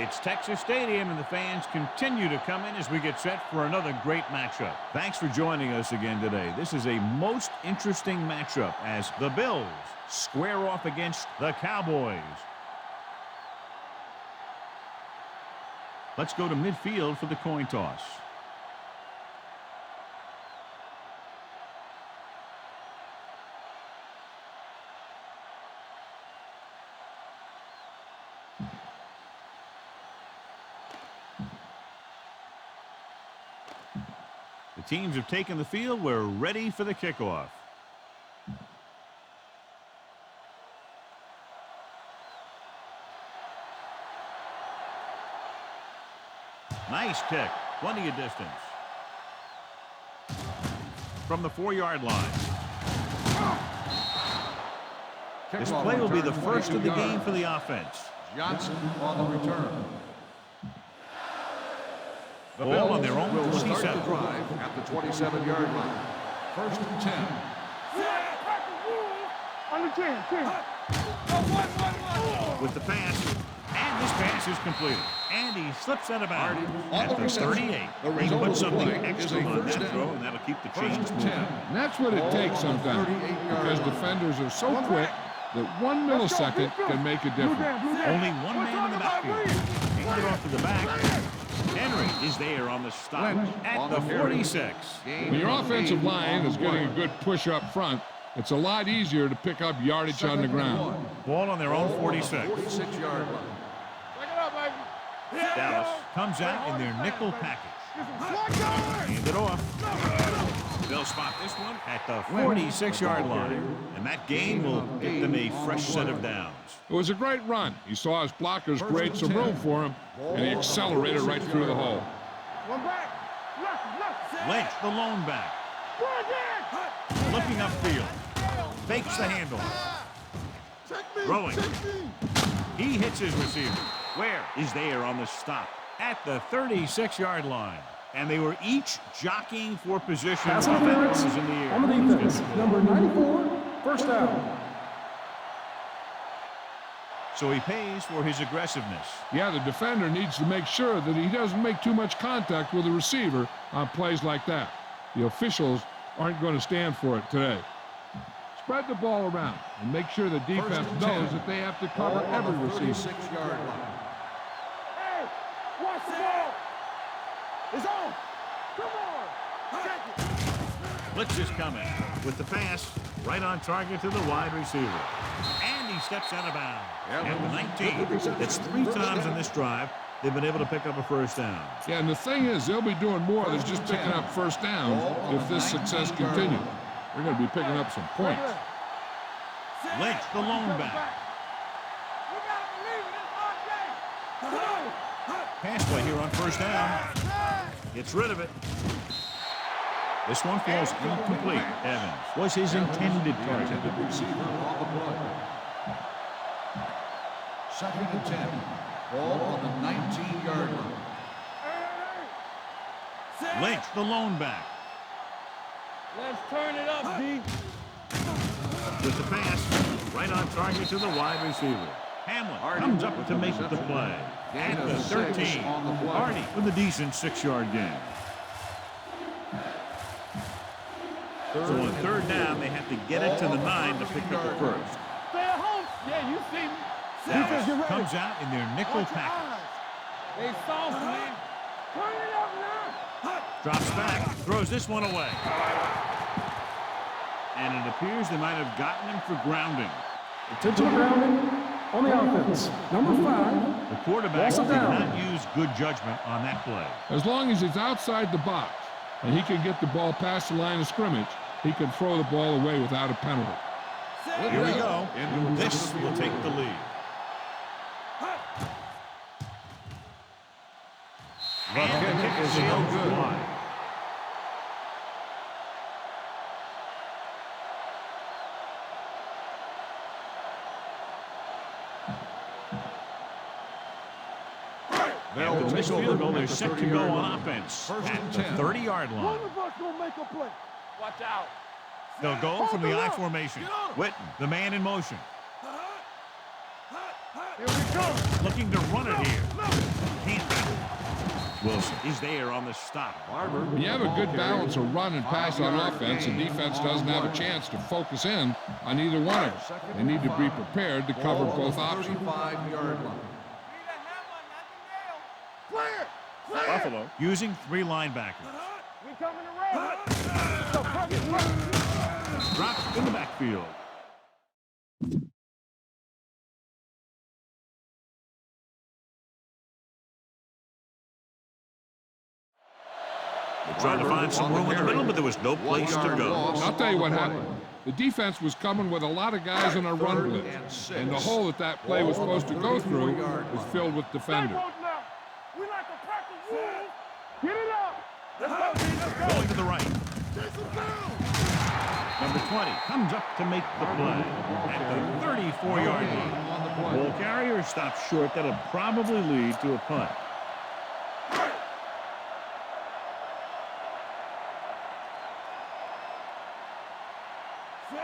It's Texas Stadium, and the fans continue to come in as we get set for another great matchup. Thanks for joining us again today. This is a most interesting matchup as the Bills square off against the Cowboys. Let's go to midfield for the coin toss. The teams have taken the field. We're ready for the kickoff. Nice kick. Plenty of distance. From the 4-yard line. This play will be the first of the game for the offense. Johnson on the return. The ball on their own will 47. start the drive at the 27-yard line. First and 10. With the pass, and this pass is completed. And he slips out of bounds at the 38. He put something extra on that throw, and that'll keep the chains moving. And that's what it takes sometimes, because defenders are so quick that 1 millisecond can make a difference. Only one man in the backfield. Hand it off to the back. Henry is there on the stop at the 46. When your offensive line is getting a good push up front, it's a lot easier to pick up yardage on the ground. Ball on their own 46. 46-yard line. Dallas comes out in their nickel package. Hand it off. They'll spot this one at the 46-yard line. And that gain will get them a fresh set of downs. It was a great run. He saw his blockers create some room for him, and he accelerated right through the hole. Lynch, the lone back. Looking upfield. Fakes the handle. Throwing. He hits his receiver. Where is there on the stop? At the 36-yard line. And they were each jockeying for position. Pass interference in the air. on the defense. Number 94, first down. So he pays for his aggressiveness. Yeah, the defender needs to make sure that he doesn't make too much contact with the receiver on plays like that. The officials aren't going to stand for it today. Spread the ball around and make sure the defense knows that they have to cover every receiver. 46-yard line. Hey, watch the ball. It's on. Come on. Check it. Blitz is coming with the pass right on target to the wide receiver. And he steps out of bounds at the 19. It's 3 times in this drive they've been able to pick up a first down. Yeah, and the thing is, they'll be doing more than just picking up first downs if this success continues. They're going to be picking up some points. Lynch, the lone back. Pass play here on first down. Gets rid of it. This one falls incomplete. Evans was his intended target. Receiver on the play. Second and 10. Ball on the 19-yard line. Lynch, the lone back. Let's turn it up, D. With the pass, right on target to the wide receiver. Hamlin comes up to make the play. At the 13. Hardy with a decent 6-yard gain. So on third down, they have to get it to the 9 to pick up the first. Stay at home. Yeah, you see me. Dallas comes out in their nickel package. They soft, man. Turn it up now. Drops back, throws this one away. And it appears they might have gotten him for grounding. Intentional grounding on the offense. Number 5. The quarterback did not use good judgment on that play. As long as he's outside the box and he can get the ball past the line of scrimmage, he can throw the ball away without a penalty. Here we go. This will take the lead. And the kick is no good. Wide. After the missed field goal, they're set to go on offense at the 30-yard line. One of us gonna make a play. Watch out. They'll go from the I formation. Witten, the man in motion. Here we go. Looking to run it here. Can't. Wilson is there on the stop. When you have a good balance of run and pass on offense, the defense doesn't have a chance to focus in on either one of them. They need to be prepared to cover both options. 35-yard line. Buffalo using 3 linebackers. We coming around. So Drops in the backfield. They tried to find some room in the middle, but there was no place to go. I'll tell you what happened. The defense was coming with a lot of guys in our run blitz, and the hole that play was supposed to go through was filled with defenders. We like a pack of wolves. Get it up. Let's go, G. Let's go. Going to the right. Number 20 comes up to make the play at the 34-yard line. Ball carrier stops short. That'll probably lead to a punt.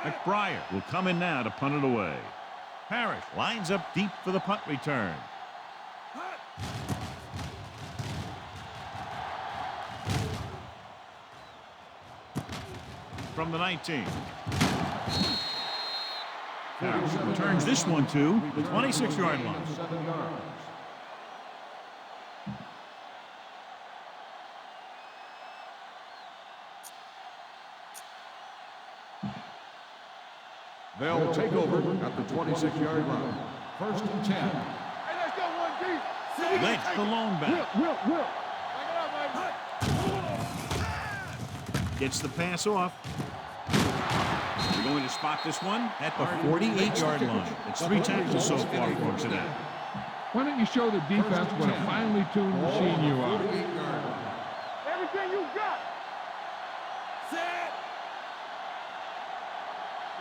McBriar will come in now to punt it away. Parrish lines up deep for the punt return. From the 19. Returns this one to the 26-yard line. They'll take over at the 26-yard line. 1st and 10. Hey, let's go, 1G. Lynch, the lone back. Will. Back it up, baby. Gets the pass off. We're going to spot this one at the 48-yard line. It's 3 tackles so far for him today. Why don't you show the defense what a finely tuned machine you are? Everything you got. Set.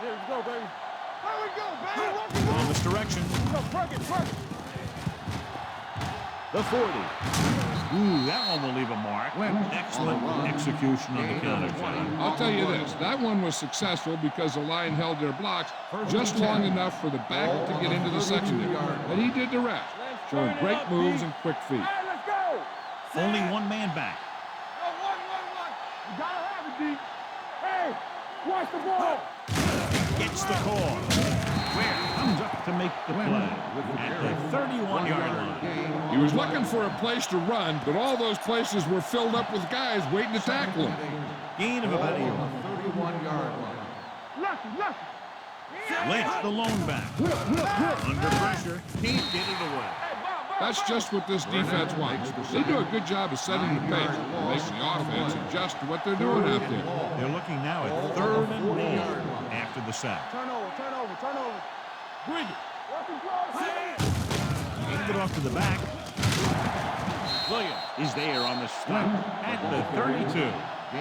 Here we go, baby. There we go, baby. In this direction. Go, perk it. The 40. Ooh, that one will leave a mark. Excellent execution on the counter. I'll tell you this, that one was successful because the line held their blocks just long enough for the back to get into the secondary. And he did the rest, showing great moves and quick feet. Hey, let's go. Only one man back. Go, one. You gotta have it, D. Hey, watch the ball. Gets the call. Ware comes up to make the play at the 31-yard line. He was looking for a place to run, but all those places were filled up with guys waiting to tackle him. Gain of about 8. 31-yard line. Lucky. Lynch, the lone back. Under pressure, can't get it away. That's just what this defense wants. They do a good job of setting the pace, making the offense adjust to what they're doing out there. They're looking now at 3rd and long after the sack. Turnover. Bring it. Working close. Hand it off to the back. Williams is there on the stop at the 32.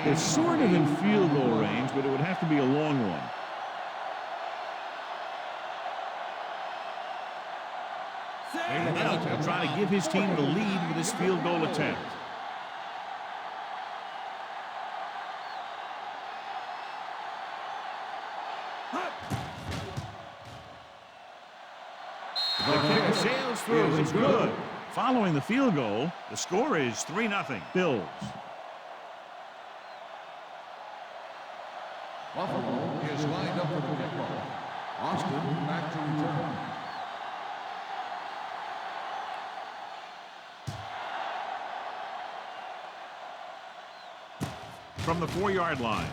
They're sort of in field goal range, but it would have to be a long one. And now he'll try to give his team the lead with his field goal attempt. The kick sails through. It's good. Following the field goal, the score is 3-0. Bills. Buffalo is lined up for the kickoff. Austin back to return. From the 4-yard line.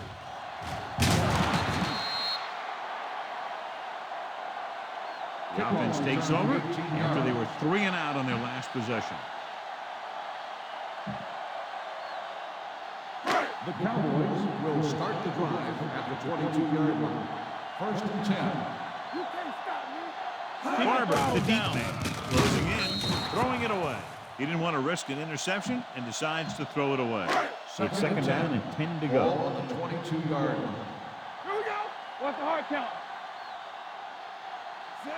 The offense takes over after they were 3 and out on their last possession. The Cowboys will start the drive at the 22-yard line. 1st and 10. You can't stop me. Barber, the deep man, closing in, throwing it away. He didn't want to risk an interception and decides to throw it away. It's Second second down and 10 to go. Ball on the 22-yard line. Here we go. What's the hard count?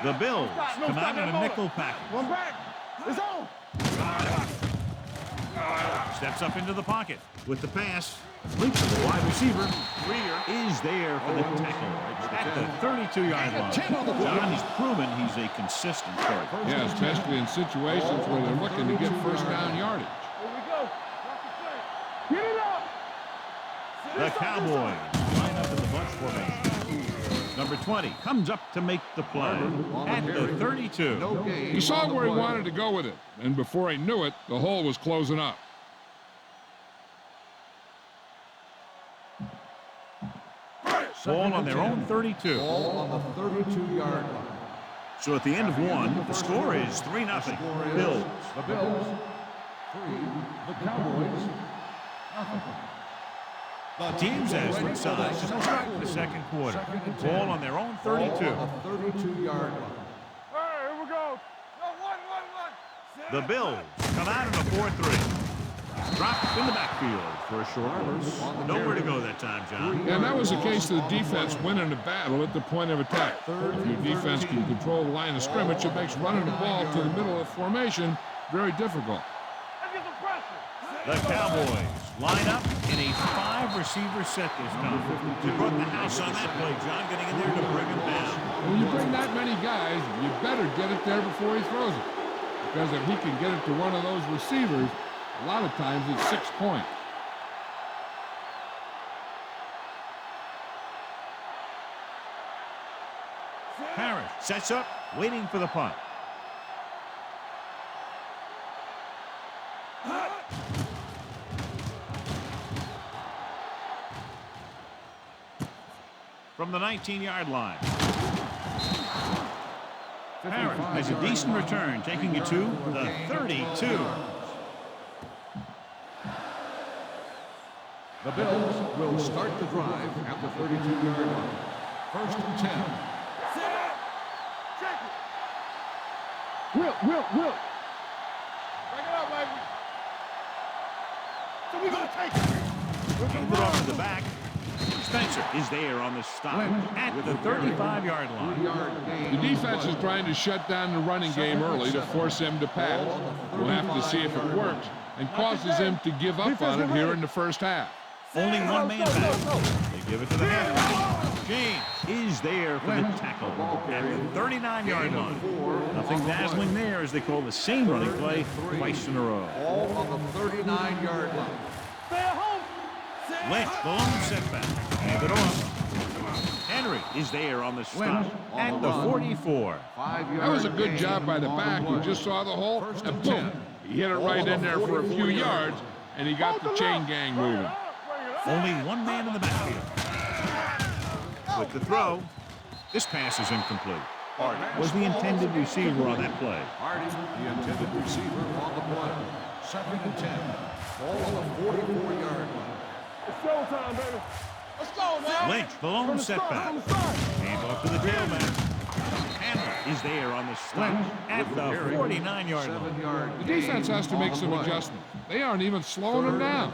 The Bills No, come stop out in that a motor. nickel package. One back. It's on. Steps up into the pocket with the pass. Complete to the wide receiver. Greer is there for the tackle at the 32-yard line. John, he's proven he's a consistent target. Yeah, especially in situations where they're looking to get first down yardage. Here we go. Watch the play. Get it up. The Cowboys line up in the bunch formation. Number 20 comes up to make the play at the 32. He saw where he wanted to go with it, and before he knew it, the hole was closing up. Ball on their own 32. Ball on the 32-yard line. So at the end of one, the score is 3-0. Bills. The Bills, 3. The Cowboys, nothing. The teams as three sides to start the second quarter. Ball on their own 32. Ball on the 32-yard line. All right, here we go. No, one. The Bills come out in a 4-3. Drop in the backfield for a short. Nowhere to go that time, John. And that was the case of the defense winning the battle at the point of attack. If your defense can control the line of scrimmage, it makes running the ball to the middle of the formation very difficult. Let's get some pressure. The Cowboys line up in a 5-receiver set this time. They brought the house on that play, John, getting in there to bring him down. When you bring that many guys, you better get it there before he throws it. Because if he can get it to one of those receivers, a lot of times it's 6 points. Harris sets up, waiting for the punt. From the 19-yard line. Harris has a decent return, taking it to the 32. The Bills will start the drive at the 32-yard line. First and 10. Check it. Will. Break it up, baby. So we're going to take it. Move it off to the back. Spencer is there on the stop at the 35-yard line. The defense is trying to shut down the running game early to force him to pass. We'll have to see if it works and causes him to give up on it here in the first half. Only one man back. They give it to the halfback. James is there for the tackle at the 39-yard line. Nothing dazzling there as they call the same running play twice in a row. All on the 39-yard line. Stay at home. Lynch, the lone setback. Hand it off. Henry is there on the stop at the 44. That was a good job by the back. He just saw the hole, and boom, he hit it right in there for a few yards, and he got the chain gang moving. Only one man in the backfield. With the throw, this pass is incomplete. Was the intended receiver on that play. Hardy, the intended receiver on the play. Second and 10. Ball on the 44-yard line. It's showtime, baby. Let's go, man. Lynch, the lone setback. Hand off to the tailback. Hamler is there on the stop at the 49-yard line. The defense has to make some adjustments. They aren't even slowing him down.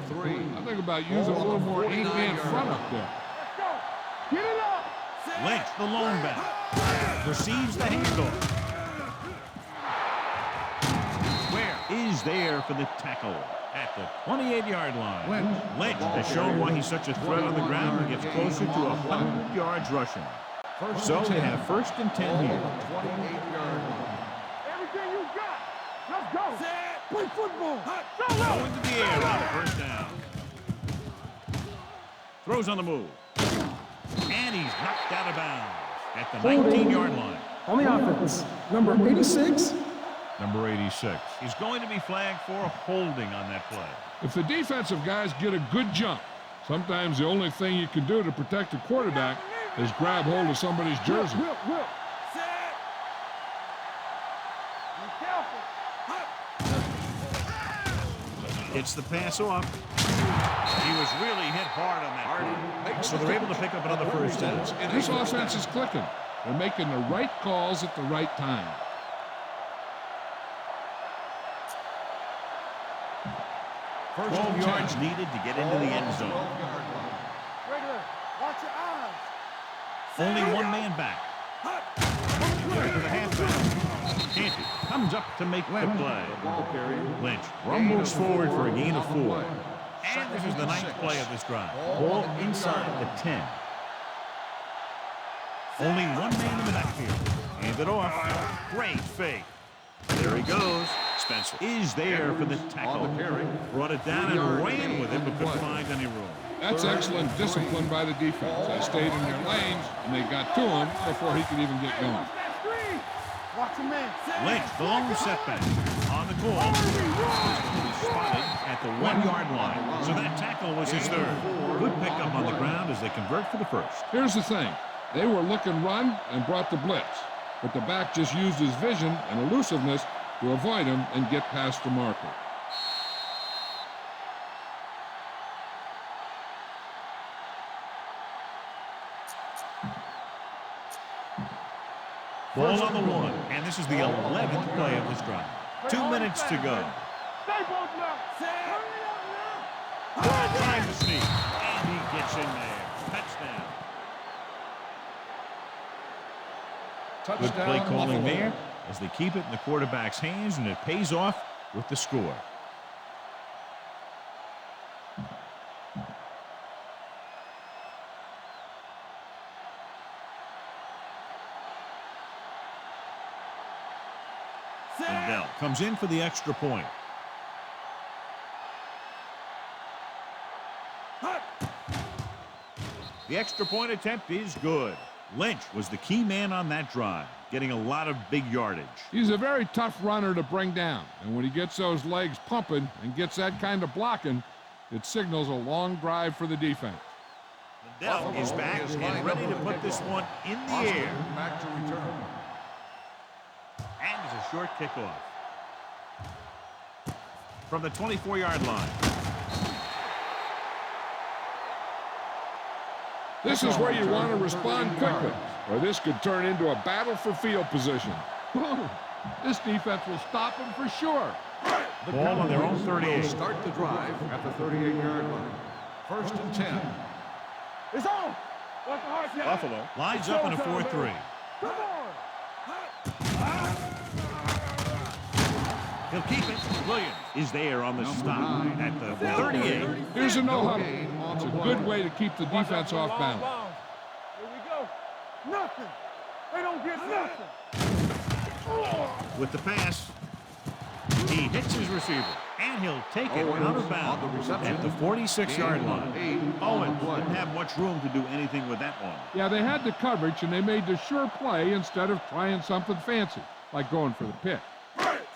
I think about using a little more 8-man front up there. Let's go. Get it up. Lynch, the lone back, receives the handoff. Where is there for the tackle at the 28-yard line. Lynch has shown why he's such a threat on the ground and gets closer to 100 yards rushing. So they have first and 10 here. 28-yard line. Everything you got. Let's go. Play football. Go into the air on the first down. Throws on the move. And he's knocked out of bounds at the 19-yard line. On the offense, number 86. Number 86. He's going to be flagged for a holding on that play. If the defensive guys get a good jump, sometimes the only thing you can do to protect the quarterback is grab hold of somebody's jersey. Will. Be careful. Gets the pass off. He was really hit hard on that play. So they're able to pick up another first down. This offense is clicking. They're making the right calls at the right time. First 12 and yards 10. needed to get into the end zone. 12-yard line. Regular, watch your eyes. Only one man back. Here to the halfback. Canty comes up to make the play. Ball carrier. Lynch rumbles forward for a gain of on the 4. play. And this is the ninth 6. play of this drive. Ball Ball inside the 10. Only one man in the backfield. Hand it off. Great fake. There he goes. Spencer is there for the tackle. On the carry. Brought it down and ran with it, but couldn't find any room. That's excellent discipline by the defense. They stayed in their lanes, and they got to him before he could even get going. Watch your man. Lynch, the lone setback. On the goal. He's spotted at the 1-yard line. So that tackle was his third. Good pickup on the ground as they convert for the first. Here's the thing. They were looking run and brought the blitz, but the back just used his vision and elusiveness to avoid him and get past the marker. Ball on the 1, and this is the 11th play of this drive. 2 minutes to go. Stay both now. Trying to sneak, and he gets in there. Touchdown. Good play calling there as they keep it in the quarterback's hands, and it pays off with the score. Lindell comes in for the extra point. The extra point attempt is good. Lynch was the key man on that drive, getting a lot of big yardage. He's a very tough runner to bring down, and when he gets those legs pumping and gets that kind of blocking, it signals a long drive for the defense. Lindell is back and ready to put this one in the air. Back to return. And it's a short kickoff. From the 24-yard line. This is where you want to respond quickly, or this could turn into a battle for field position. This defense will stop him for sure. The Ball on their own Cowboys 38. will start the drive at the 38-yard line. First and 10. It's on. Watch the heart. Buffalo lines up in a 4-3. Come on. He'll keep it. Williams is there on the stop at the 38. Here's a no-huddle. Gain on It's the a play. good way to keep the defense off balance. Here we go. Nothing. They don't get nothing. With the pass, he hits his receiver, and he'll take it out of bounds at the 46-yard line. Owens didn't have much room to do anything with that one. Yeah, they had the coverage, and they made the sure play instead of trying something fancy, like going for the pick.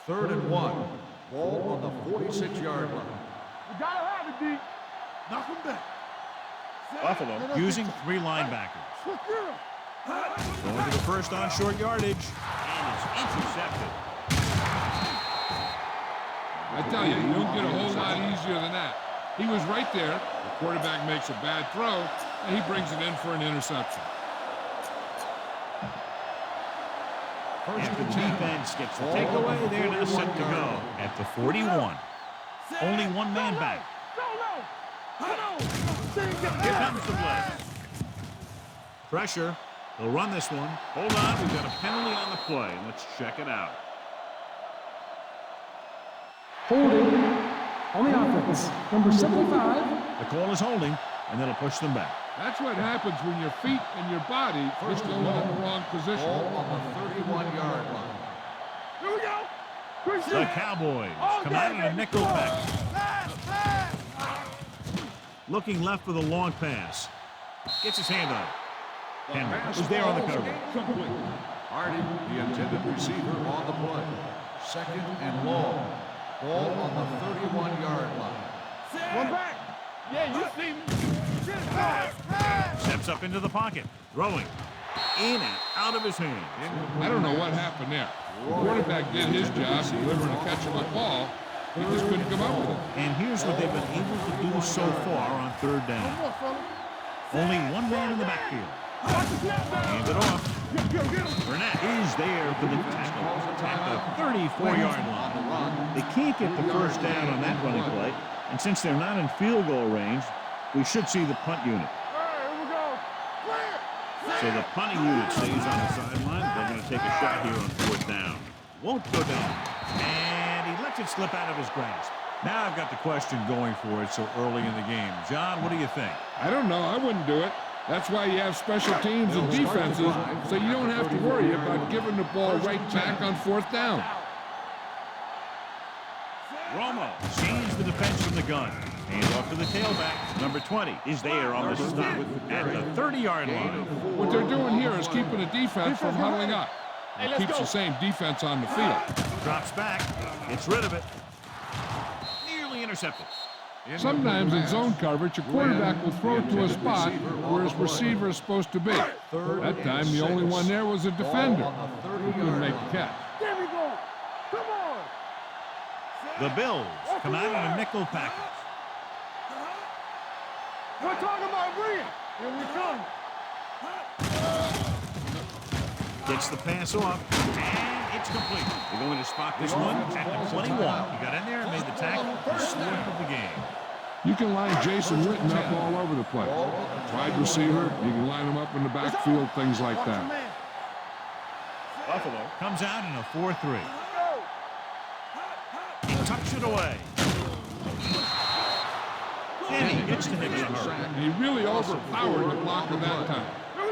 3rd and 1. Ball on the 46-yard line. You gotta have it, D. Knock him back. Buffalo using 3 linebackers. Going to the first on short yardage, and it's intercepted. I tell you, you don't get a whole lot easier than that. He was right there. The quarterback makes a bad throw, and he brings it in for an interception. After the defense gets the takeaway, they're now set to go at the 41. Only one man back. Here comes the blitz. Pressure. He'll run this one. Hold on, we've got a penalty on the play. Let's check it out. Holding on the offense. Number 75. The call is holding, and that'll push them back. That's what happens when your feet and your body just go in the wrong position. Ball on the 31-yard line. Here we go. The Cowboys come out in a nickel back. Looking left for the long pass. Gets his hand on it. Henry is there on the cover. Complete. Hardy, the intended receiver, on the play. 2nd and long. Ball on the 31-yard line. One back. Yeah, you see me. Steps up into the pocket. Throwing. In and out of his hand. I don't know what happened there. The quarterback did his job, delivering and catching the ball. He just couldn't come up with it. And here's what they've been able to do so far on 3rd down. Only one man in the backfield. Hands it off. Burnett is there for the tackle at the 34-yard line. They can't get the first down on that running And since they're not in field goal range, we should see the punt unit. Here we go. Clear. So the punting unit stays on the sideline. They're going to take a shot here on 4th down. Won't go down. And he lets it slip out of his grasp. Now I've got the question going for it so early in the game. John, what do you think? I don't know. I wouldn't do it. That's why you have special teams and defenses, so you don't have to worry about giving the ball right back on 4th down. Romo sees the defense from the gun. Hands off to the tailback. Number 20 is there on the stop at the 30-yard line. What they're doing here is keeping the defense from huddling up. It keeps the same defense on the field. Drops back. Gets rid of it. Nearly intercepted. Sometimes in zone coverage, a quarterback will throw to a spot where his receiver is supposed to be. That time, the only one there was a defender who couldn't make the catch. There we go. Come on. The Bills come out in a nickel package. We're talking about bringing. Here we come. Gets the pass off, and it's complete. They're going to spot this one at the 21. He got in there and made the tackle and slipped of the game. You can line Jason Witten up all over the place. Wide receiver, you can line him up in the backfield, things like that. Buffalo comes out in a 4-3. He tucks it away. And he gets to him in a hurry. And he really overpowered the blocker that time.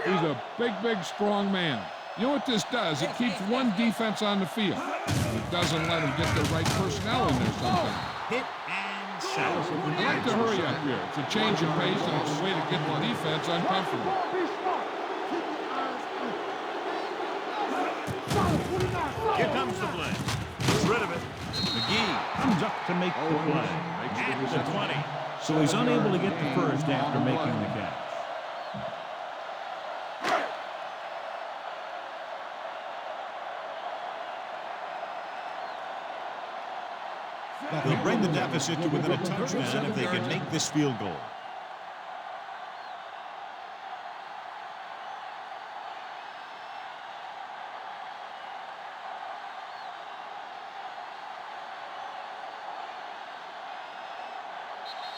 He's a big, strong man. You know what this does? It keeps one defense on the field. It doesn't let them get the right personnel in there sometimes. Hit and sack. I like to hurry up here. It's a change of pace, and it's a way to get the defense uncomfortable. Here comes the blitz. Gets rid of it. McGee comes up to make the play. At the 20. So he's unable to get the first after making the catch. They'll bring the deficit to within a touchdown if they can make this field goal.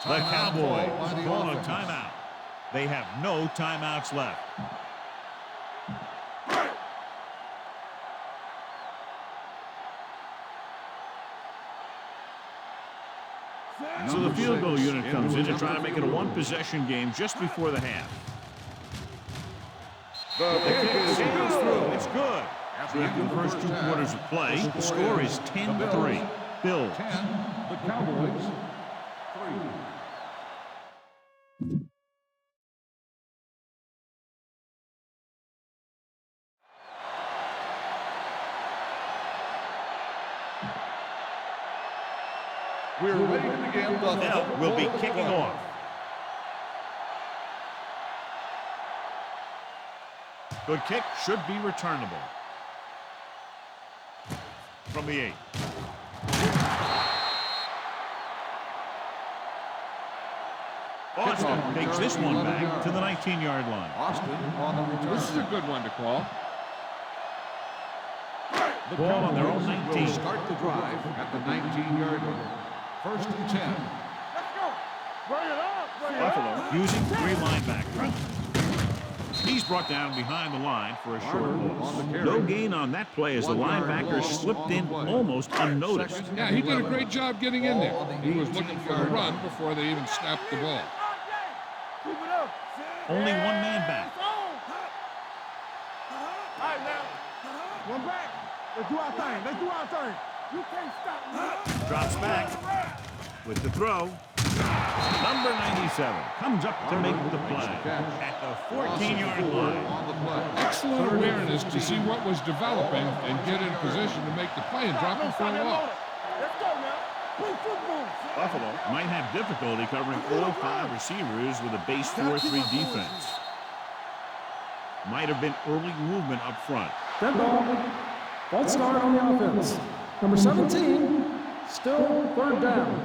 The Cowboys call a timeout. They have no timeouts left. So the field goal unit comes in to try to make it a one-possession game just before the half. The kick goes through. It's good. After the first 2 quarters of play, the score is 10-3. Bills. 10, the Cowboys, 3. We're ready to begin the Now we'll be kicking off. Good kick, should be returnable. From the 8. Austin takes this one back to the 19-yard line. Austin on the return. This is a good one to call. The Ball on their own Cowboys 19. will start the drive at the 19-yard line. 1st and 10. Let's go. Bring it up. Bring it Buffalo up. using 3 linebackers. He's brought down behind the line for a short loss. No gain on that play as the linebacker slipped in almost unnoticed. Yeah, he did a great job getting in there. He was looking for the run before they even snapped the ball. Keep it up. Only one man back. All right, now. One back. Let's do our thing. Let's do our thing. You can't stop me. Drops back with the throw. Number 97 comes up to make the play at the 14-yard line. On the play. Excellent awareness to see what was developing and get in position to make the play and drop it for a loss. Let's go now. Play football. Buffalo might have difficulty covering all 5 receivers with a base 4-3 defense. Might have been early movement up front. Dead ball. False start on the offense. Number 17, still 3rd down.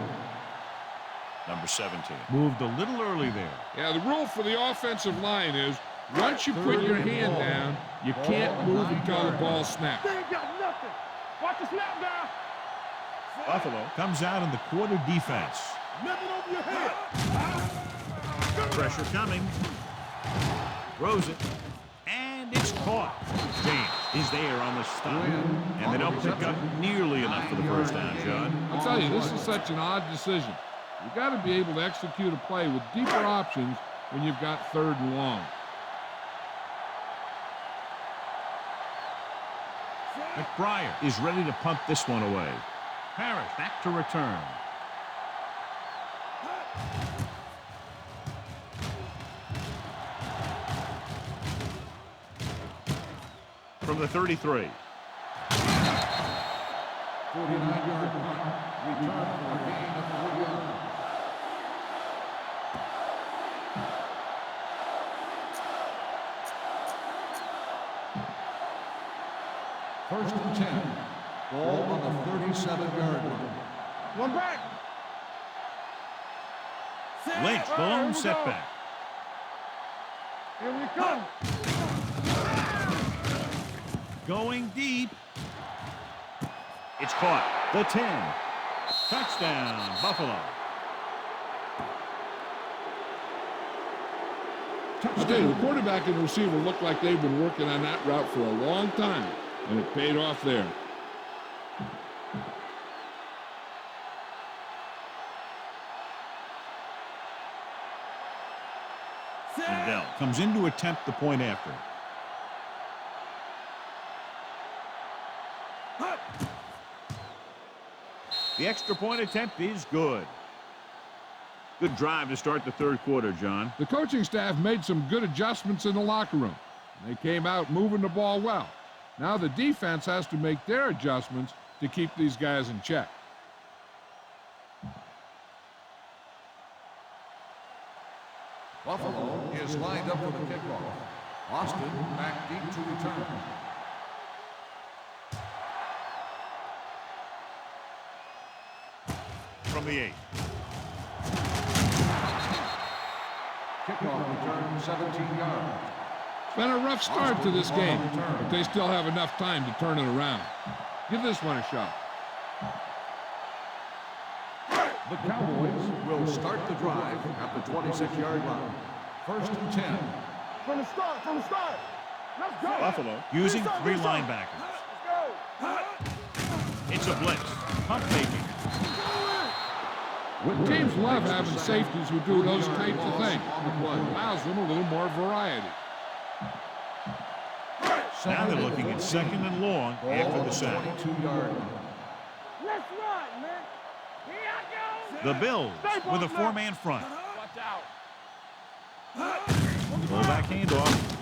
Number 17 moved a little early there. Yeah, the rule for the offensive line is once you put your hand down, you can't move until the ball snaps. They ain't got nothing. Watch the snap down. Buffalo comes out in the quarter defense. Nothing over your head. Pressure coming. Throws it. And it's caught. James is there on the stop. And they don't pick up nearly enough for the first down, John. I'll tell you, this is such an odd decision. You've got to be able to execute a play with deeper options when you've got 3rd and long. McBriar is ready to punt this one away. Parrish back to return. From the 33. 49-yard punt. Return for a gain of 4 yards. First and 10. Ball on the 37-yard line. One back. Lynch, the lone setback. Here we come. Going deep. It's caught. The 10. Touchdown, Buffalo. The quarterback and receiver look like they've been working on that route for a long time, and it paid off there. Odell comes in to attempt the point after. The extra point attempt is good. Good drive to start the 3rd quarter, John. The coaching staff made some good adjustments in the locker room. They came out moving the ball well. Now the defense has to make their adjustments to keep these guys in check. Buffalo is lined up for the kickoff. Austin back deep to return. From the 8. Kickoff return 17 yards. It's been a rough start to this game, but they still have enough time to turn it around. Give this one a shot. The Cowboys will start the drive at the 26-yard line. First and 10. From the start. Let's go. Buffalo using 3 linebackers. It's a blitz. Pump faking. Teams love having safeties who do those types of things. It allows them a little more variety. Now they're looking at 2nd and long after the sack. 22-yard line. Let's run, man. Here I go. The Bills with a 4-man front. Watch out. Fullback handoff.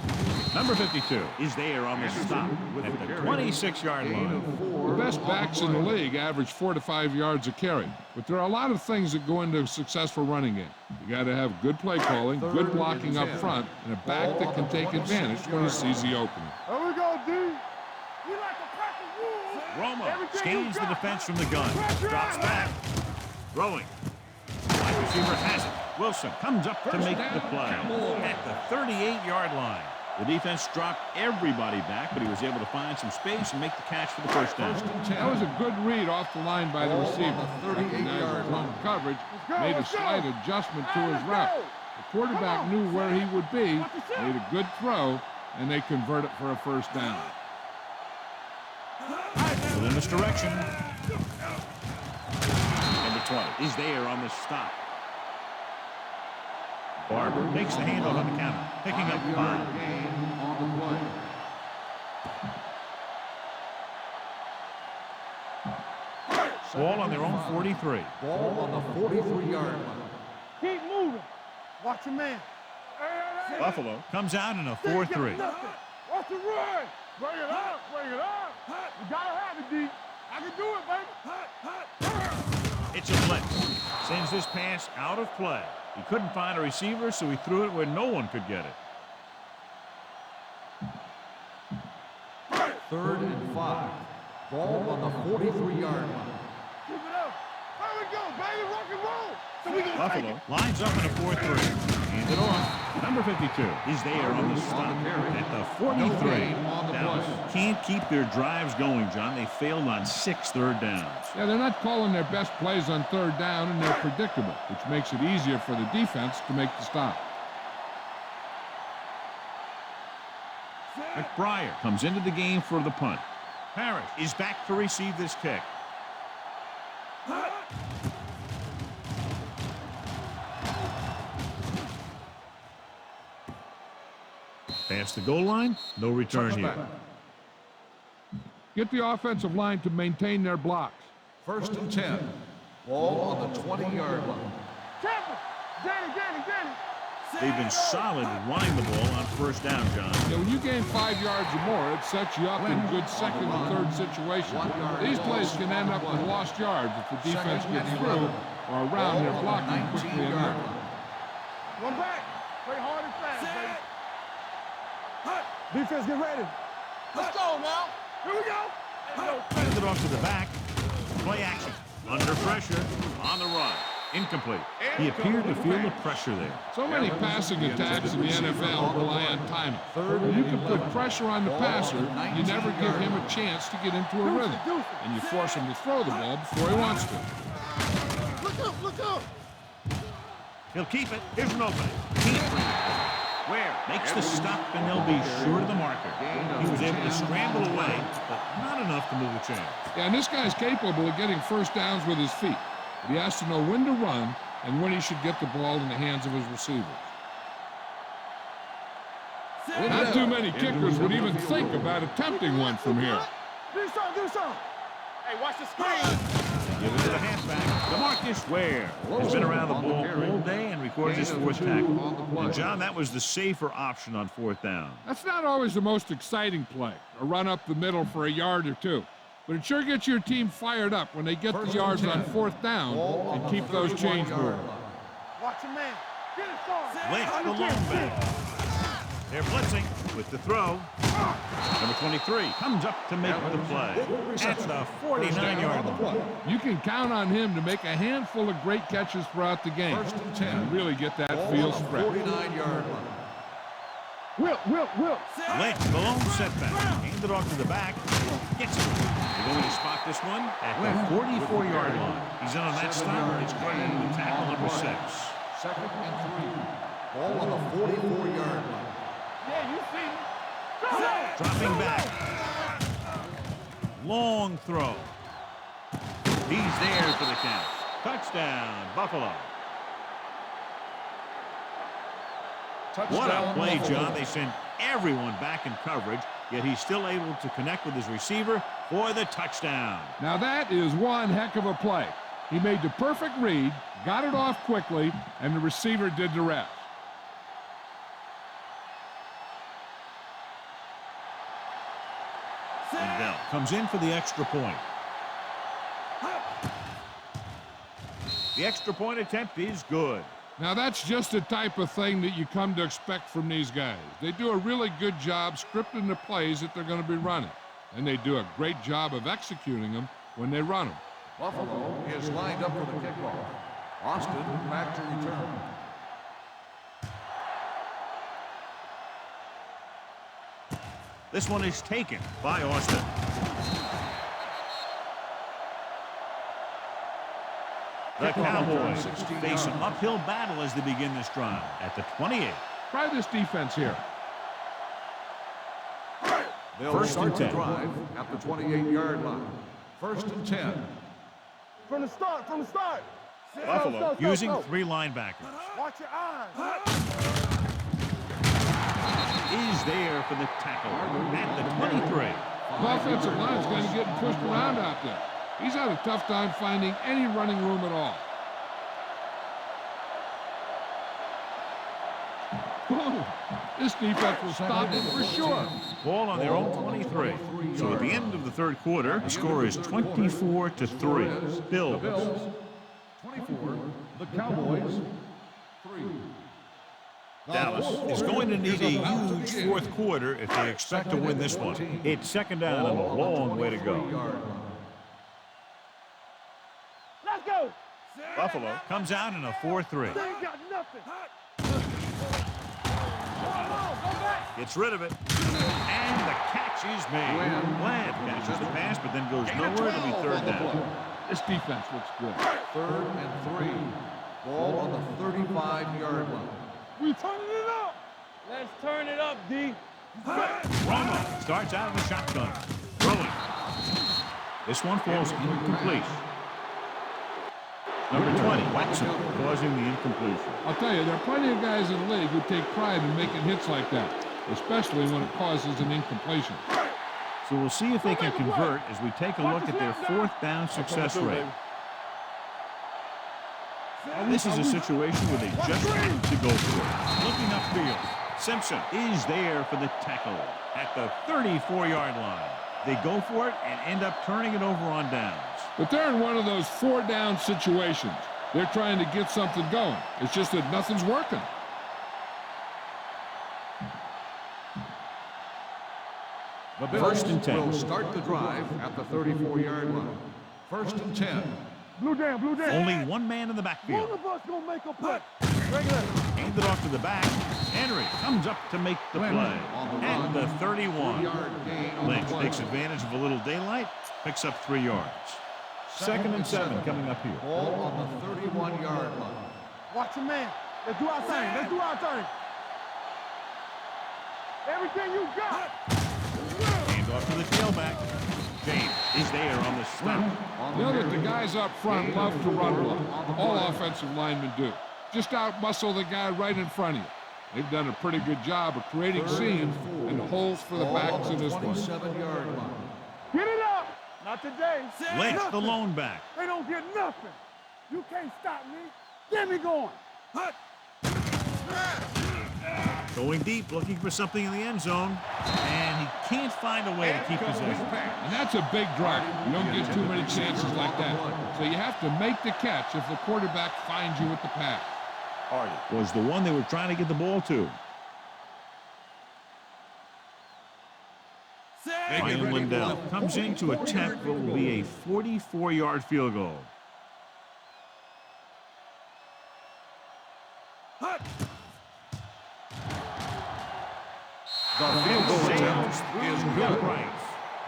Number 52 is there on the stop at the 26-yard line. The best backs in the league average 4 to 5 yards a carry, but there are a lot of things that go into a successul running game. You got to have good play calling, good blocking up front, and a back that can take advantage when he sees the opening. There we go, D. We like to practice rules. Romo Everything scans you the got. defense from the gun. Drops back. Throwing. Wide receiver has it. Wilson comes up to make the play at the 38-yard line. The defense dropped everybody back, but he was able to find some space and make the catch for the first down. That was a good read off the line by the receiver. Recognized zone coverage, made a slight adjustment to his route. The quarterback knew where he would be, made a good throw, and they convert it for a first down. Within this direction. Number 20 is there on the stop. Barber makes the handoff on the counter, picking up 5. Gain on the play. Ball on their own 43. Ball on the 43-yard line. Keep moving. Watch your man. Hey. Buffalo comes out in a 4-3. Watch the run. Bring it up. You gotta have it, D. I can do it, baby. It's a blitz. Sends this pass out of play. He couldn't find a receiver, so he threw it where no one could get it. 3rd and 5. Ball on the 43-yard line. Keep it up. There we go, baby. Rock and roll. Buffalo lines up in a 4-3. Hand it off. Number 52 is there on the stop at the 43. Dallas can't keep their drives going, John. They failed on 6 third downs. Yeah, they're not calling their best plays on third down, and they're predictable, which makes it easier for the defense to make the stop. McBriar comes into the game for the punt. Parrish is back to receive this kick. Past the goal line, no return here. Get the offensive line to maintain their blocks. 1st and 10. Ball on the 20-yard line. They've been solid running the ball on 1st down, John. Yeah, when you gain 5 yards or more, it sets you up in good second and third situations. These plays can end up with lost yards if the defense gets through or around their blocking quickly enough. One back. Play hard and fast, baby. Defense, get ready. Let's go now. Here we go. Hand it off to the back. Play action. Under pressure. On the run. Incomplete. He appeared to feel the pressure there. So many passing attacks in the NFL rely on timing. When you can put pressure on the passer, you never give him a chance to get into a rhythm. And you force him to throw the ball before he wants to. Look up. He'll keep it. Here's an opening. Can't bring it. Where? Makes the stop, and they'll be sure to the marker. He was able to scramble away, but not enough to move the chain. Yeah, and this guy's capable of getting first downs with his feet. But he has to know when to run and when he should get the ball in the hands of his receivers. Not too many kickers would even think about attempting one from here. Do something. Hey, watch the screen. Give it to the halfback. DeMarcus Ware has been around the ball all day and records his 4th tackle. And, John, that was the safer option on 4th down. That's not always the most exciting play, a run up the middle for a yard or two. But it sure gets your team fired up when they get the yards on 4th down and keep those chains moving. Watch your man. Get it started. Lynch, the long back. They're blitzing with the throw. Number 23 comes up to make the play at the 49-yard line. You can count on him to make a handful of great catches throughout the game. 1st and 10. And really get that field spread. 49-yard line. Whip. Lynch, the lone setback. Hand it off to the back. Gets it. They're going to spot this one at the 44-yard line. He's in on that stop. It's credited with tackle number 6. 2nd and 3. Ball on the 44-yard line. Yeah, you see me. Dropping back. Long throw. He's there for the count. Touchdown, Buffalo. What a play, John. They send everyone back in coverage, yet he's still able to connect with his receiver for the touchdown. Now that is one heck of a play. He made the perfect read, got it off quickly, and the receiver did the rest. And Bell comes in for the extra point. The extra point attempt is good. Now that's just the type of thing that you come to expect from these guys. They do a really good job scripting the plays that they're going to be running. And they do a great job of executing them when they run them. Buffalo is lined up for the kickoff. Austin back to return. This one is taken by Austin. The Cowboys face an uphill battle as they begin this drive at the 28. Try this defense here. They'll 1st start and 10. the drive at the 28-yard line. 1st and 10. From the start. Buffalo using 3 linebackers. Watch your eyes. Is there for the tackle at the 23. The offensive line is going to get pushed around out there. He's had a tough time finding any running room at all. Boom. This defense will stop it for sure. Ball on their own 23. So at the end of the 3rd quarter, the score is 24-3. Bills. 24. The Cowboys. 3. Dallas is going to need a huge 4th quarter if they expect to win this one. It's 2nd down and a long way to go. Let's go. Buffalo comes out in a 4-3. They ain't got nothing. Gets rid of it. And the catch is made. Glad catches the pass, but then goes nowhere. It'll be third down. This defense looks good. 3rd and 3. Ball on the 35-yard line. We turning it up. Let's turn it up, D. Romo starts out in the shotgun. Throwing. This one falls incomplete. Number 20, Watson, causing the incompletion. I'll tell you, there are plenty of guys in the league who take pride in making hits like that, especially when it causes an incompletion. So we'll see if they can convert as we take a look at their 4th down success rate. This is a situation where they just have to go for it. Looking upfield, Simpson is there for the tackle at the 34-yard line. They go for it and end up turning it over on downs. But they're in one of those 4-down situations. They're trying to get something going. It's just that nothing's working. The Bills 1st and 10. will start the drive at the 34-yard line. 1st and 10. Blue down, blue down. Only one man in the One backfield. of us gonna make a play. Bring it up. Hand it off to the back. Henry comes up to make the play at the 31. Lynch takes advantage of a little daylight, picks up 3 yards. 2nd and 7 coming up here. Ball on the 31-yard line. Watch your man. Let's do our thing. Let's do our thing. Everything you got. Hand off to the tailback. James is there on the stop. You know that the guys up front love to run block. All offensive linemen do. Just out-muscle the guy right in front of you. They've done a pretty good job of creating seams and holes for the backs in this one. 27-yard line. Get it up. Not today. Lynch, Nothing. the lone back. They don't get nothing. You can't stop me. Get me going. Going deep, looking for something in the end zone. And he can't find a way to keep possession. And that's a big drive. You don't get too many chances like that. So you have to make the catch if the quarterback finds you with the pass. Hardy was the one they were trying to get the ball to. Ryan Lindell comes in to attempt what will be a 44-yard field goal. The field goal attempt is good. Right.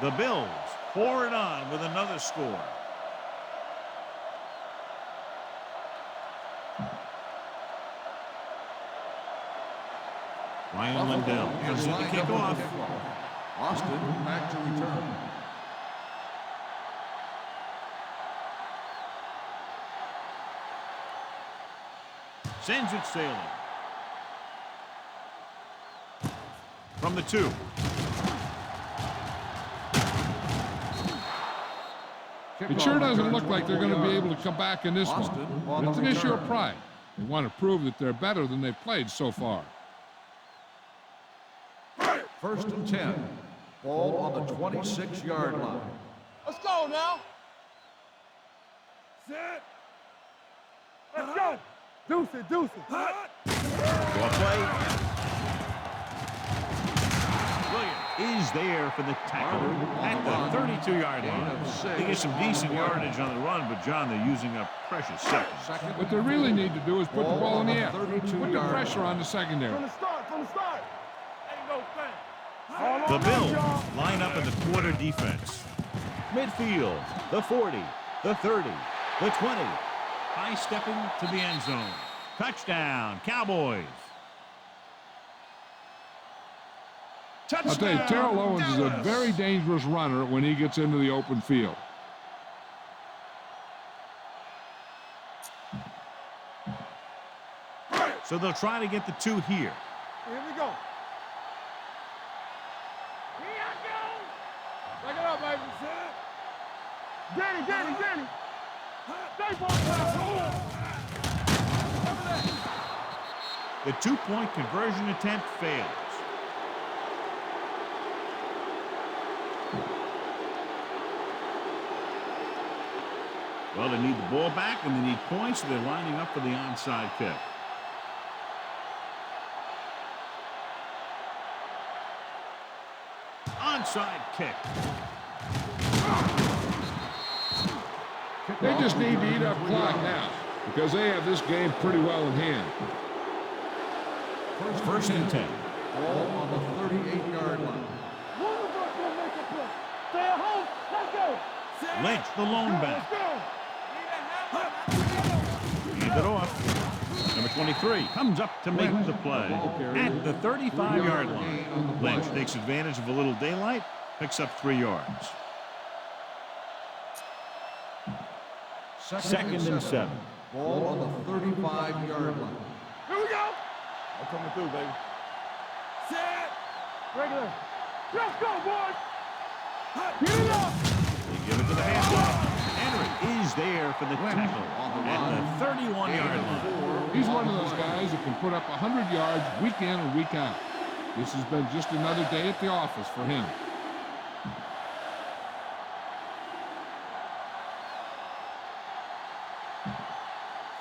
The Bills pour it on with another score. Ryan Lindell is in the kickoff. Austin back to return. Sends it sailing. From the 2. It sure doesn't look like they're going to be able to come back in this one. It's an issue of pride. They want to prove that they're better than they've played so far. 1st and 10. Ball on the 26-yard line. Let's go now. Set. Let's go. Deuce it, deuce it. Well play. Williams is there for the tackle at the 32-yard line. They get some decent yardage on the run, but, John, they're using up precious seconds. What they really need to do is put the ball in the air. Put the pressure on the secondary. From the start. Ain't no thing. The Bills line up in the quarter defense. Midfield, the 40, the 30, the 20. High stepping to the end zone. Touchdown, Cowboys. Touchdown, I'll tell you, Terrell Owens is a Dallas. very dangerous runner when he gets into the open field. So they'll try to get the 2 here. Here we go. Bring it up, baby. Danny. Stay for it. The 2-point conversion attempt fails. Well, they need the ball back and they need points, so they're lining up for the onside kick. Onside kick. They just need to eat up clock now. because they have this game pretty well in hand. First and 10. Ball on the 38-yard line. One of us will make a play. Stay at home. Let's go. Lynch, the lone back. Hand it off. Number 23 comes up to make the play at the 35-yard line. Lynch takes advantage of a little daylight, picks up 3 yards. Second and 7. Ball on the 35-yard line. Here we go. I'm coming through, baby. Set. Regular. Let's go, boys. Get it up. They give it to the handoff. Henry is there for the tackle at the 31-yard line. He's one of those guys that can put up 100 yards week in and week out. This has been just another day at the office for him.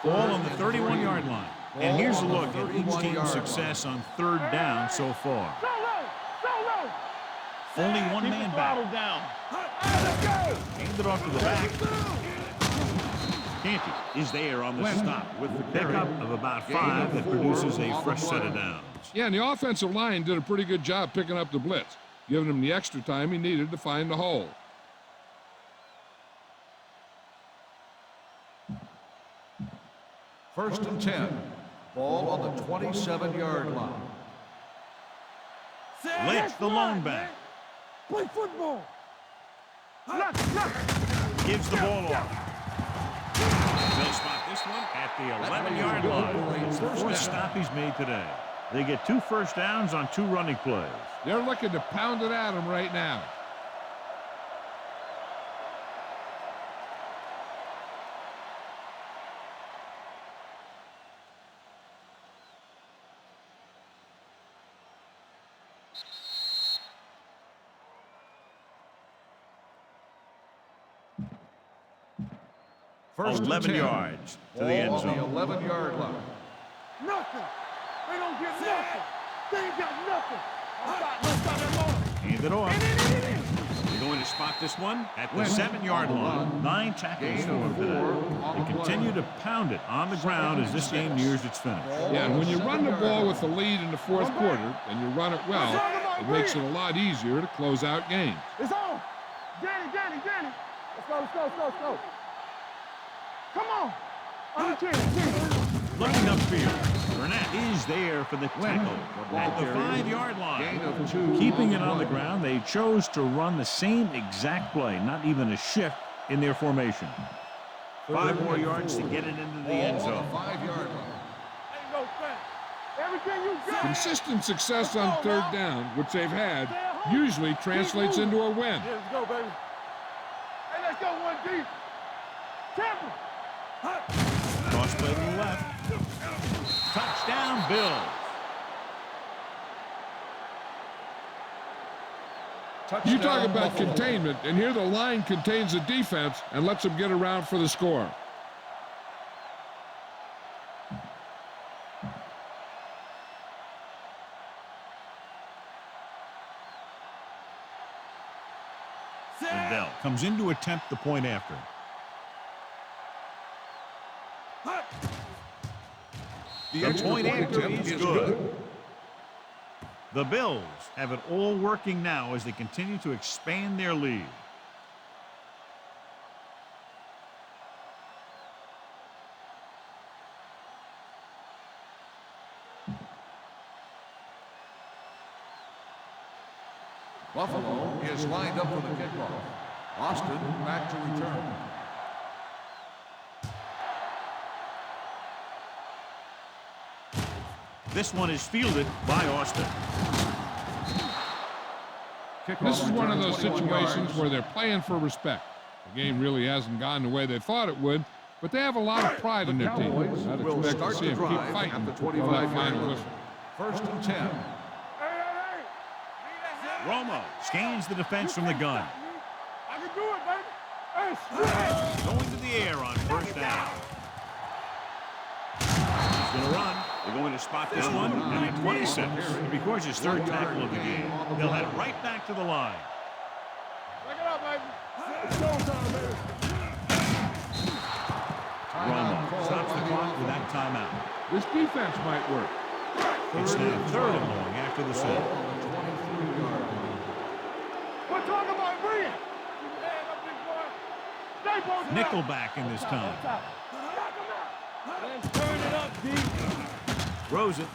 Ball on the 31-yard line. And here's a look at each team's success on third down so far. So low. So low. Only one man back. Down. Hand it off to the back. Canty is there on the stop with the pickup of about 5 that produces a fresh set of downs. Yeah, and the offensive line did a pretty good job picking up the blitz, giving him the extra time he needed to find the hole. First and 10. Ball on the 27-yard line. Lynch, the lone back. Play football. Look. Gives the ball off. They'll spot this one at the 11-yard line. It's the 4th stop he's made today. They get 2 first downs on 2 running plays. They're looking to pound it at him right now. First 11 yards to the end zone. On the 11-yard line. Nothing. They don't get nothing. They ain't got nothing. Let's stop that moment. Hand it off. They're going to spot this one at the 7-yard line. 9 tackles for him today. They continue to pound it on the ground as this game nears its finish. Yeah, and when you run the ball with the lead in the 4th quarter and you run it well, it makes it a lot easier to close out games. It's on. Danny. Let's go. Come on. On the 10. Looking upfield, Burnett is there for the tackle at the 5-yard line. Keeping it on the ground, they chose to run the same exact play, not even a shift in their formation. 5 more yards to get it into the end zone. 5-yard line. Ain't no thing. Everything you got. Consistent success on 3rd down, which they've had, usually translates into a win. Yeah, let's go, baby. Hey, let's go 1 deep. Temple. Cross play to the left. Touchdown, Bills. You talk about containment, and here the line contains the defense and lets them get around for the score. And Bell comes in to attempt the point after. The point after is good. The Bills have it all working now as they continue to expand their lead. Buffalo is lined up for the kickoff. Austin back to return. This one is fielded by Austin. This is one of those situations where they're playing for respect. The game really hasn't gone the way they thought it would, but they have a lot of pride in their team. I'd expect to see them keep fighting at the for that 25-yard final line. whistle. First and 10. Romo scans the defense from the gun. I can do it, baby. Hey, Going to the air on 1st down. He's going to run. They're going to spot this one at the 26. It records his 3rd tackle of the game. They'll head right back to the line. Break it up, baby. It's showtime, baby. Romo stops the clock with that timeout. This defense might work. It's now 3rd and long after the Ball set. on the 23-yard line. We're talking about bring it. Stay both Nickelback in this time. Let's turn it up, D. Throws it.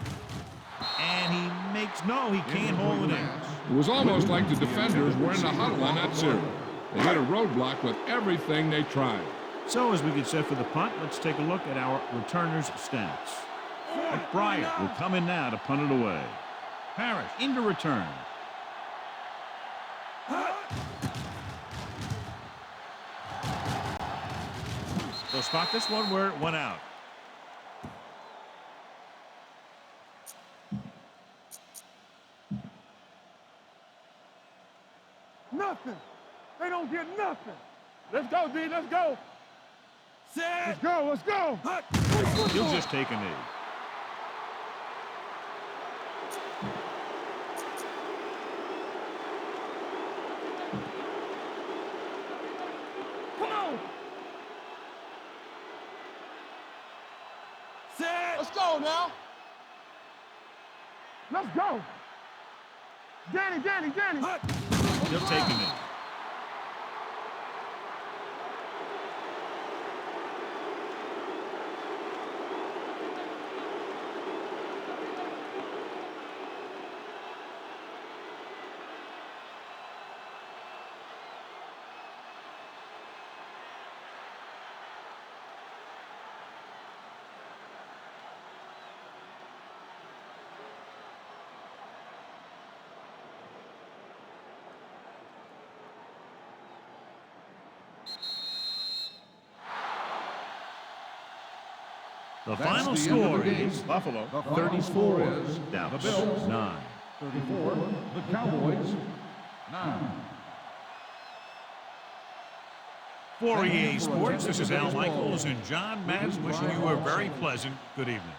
And he makes, no, he can't hold it in. It was almost like the defenders were in the huddle on that series. They hit a roadblock with everything they tried. So as we get set for the punt, let's take a look at our returners' stats. McBride will come in now to punt it away. Parrish into return. They'll spot this one where it went out. Nothing. They don't get nothing. Let's go, D. Let's go. Set. Let's go. Let's go. He'll just take a knee. Come on. Set. Let's go now. Let's go. Danny. He'll take a knee. The final the end of score the game. is Buffalo The final 34, score is Dallas the Bills 9. 34, the Cowboys 9. For EA Sports, this is Al Michaels and John Madden wishing you a very pleasant good evening.